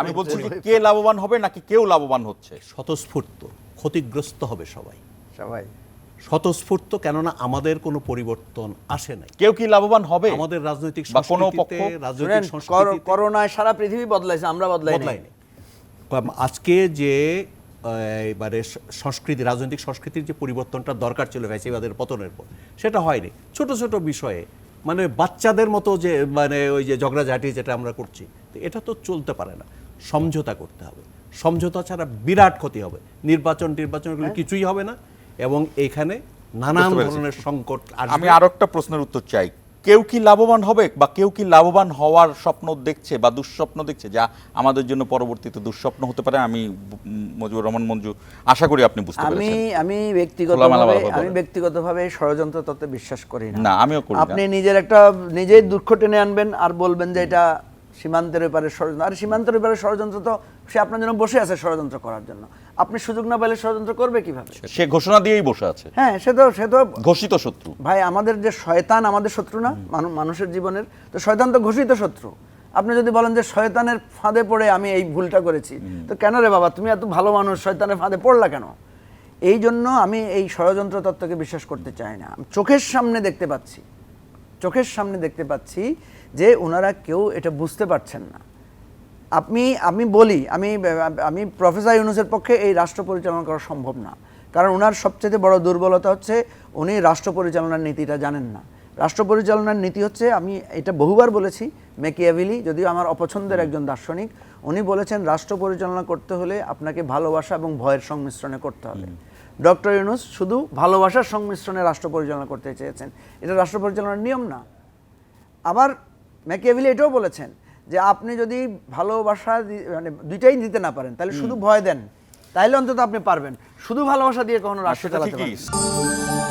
আমি বলছি যে কে লাভবান হবে নাকি কেউ লাভবান হচ্ছে? স্বতঃস্ফূর্ত ক্ষতিগ্রস্ত হবে সবাই সবাই স্বতঃস্ফূর্ত, কেননা আমাদের কোনো পরিবর্তন আসে নাই। কেউ কি লাভবান হবে? আমাদের রাজনৈতিক বা কোনো সংস্কৃতিতে পক্ষ? রাজনৈতিক সংস্কৃতিতে করোনায় সারা পৃথিবী বদলাইছে, আমরা বদলাইনি। আজকে যে এবারে সংস্কৃতি, রাজনৈতিক সংস্কৃতির যে পরিবর্তনটা দরকার ছিল ফ্যাসিবাদের পতনের পর, সেটা হয়নি। ছোট ছোট বিষয়ে মানে বাচ্চাদের মতো যে মানে ওই যে ঝগড়াঝাটি যেটা আমরা করছি, এটা তো চলতে পারে না। সমঝোতা করতে হবে, সমঝোতা ছাড়া বিরাট ক্ষতি হবে। নির্বাচনগুলো কিছুই হবে না, এবং এখানে নানান ধরনের সংকট আসবে। আমি আরো একটা প্রশ্নের উত্তর চাই। কেউ কি লাভবান হবে বা কেউ কি লাভবান হওয়ার স্বপ্ন দেখছে বা দুঃস্বপ্ন দেখছে, যা আমাদের জন্য পরবর্তীতে দুঃস্বপ্ন হতে পারে? আমি মজিবুর রহমান মঞ্জু, আশা করি আপনি বুঝতে পেরেছেন। আমি ব্যক্তিগতভাবে ষড়যন্ত্র তত্ত্বে বিশ্বাস করি না। আমিও করি না। আপনি নিজের দুঃখ টেনে আনবেন আর বলবেন যে এটা সীমান্তের ব্যাপারে ষড়যন্ত্র। আর সীমান্তের ব্যাপারে ষড়যন্ত্র তো সে আপনার জন্য বসে আছে ষড়যন্ত্র করার জন্য। আপনি সুযোগ না পেলে ষড়যন্ত্র করবে কিভাবে? সে ঘোষণা দিয়েই বসে আছে। হ্যাঁ, সে তো ঘোষিত শত্রু। ভাই, আমাদের যে শয়তান আমাদের শত্রু না, মানুষের জীবনের তো শয়তান তো ঘোষিত শত্রু। আপনি যদি বলেন যে শয়তানের ফাঁদে পড়ে আমি এই ভুলটা করেছি, তো কেন রে বাবা, তুমি এত ভালো মানুষ, শয়তানের ফাঁদে পড়লা কেন? এই জন্য আমি এই ষড়যন্ত্র তত্ত্বকে বিশ্বাস করতে চাই না। চোখের সামনে দেখতে পাচ্ছি যে ওনারা কেউ এটা বুঝতে পারছেন না। আমি বলি, আমি প্রফেসর ইউনূসের পক্ষে এই রাষ্ট্র পরিচালনা করা সম্ভব না। কারণ ওনার সবচেয়ে বড় দুর্বলতা হচ্ছে উনি রাষ্ট্র পরিচালনার নীতিটা জানেন না। রাষ্ট্র পরিচালনার নীতি হচ্ছে, আমি এটা বহুবার বলেছি, ম্যাকিয়াভেলি, যদিও আমার অপছন্দের একজন দার্শনিক, উনি বলেছেন রাষ্ট্র পরিচালনা করতে হলে আপনাকে ভালোবাসা এবং ভয়ের সংমিশ্রণে করতে হবে। ডক্টর ইউনূস শুধু ভালোবাসার সংমিশ্রণে রাষ্ট্র পরিচালনা করতে চেয়েছেন। এটা রাষ্ট্র পরিচালনার নিয়ম না। আবার ম্যাকিয়াভেলি এটাও বলেছেন যে আপনি যদি ভালোবাসা মানে দুইটাই দিতে না পারেন, তাহলে শুধু ভয় দেন, তাইলে অন্তত আপনি পারবেন। শুধু ভালোবাসা দিয়ে কখনো রাষ্ট্র চালাতে পারবেন না।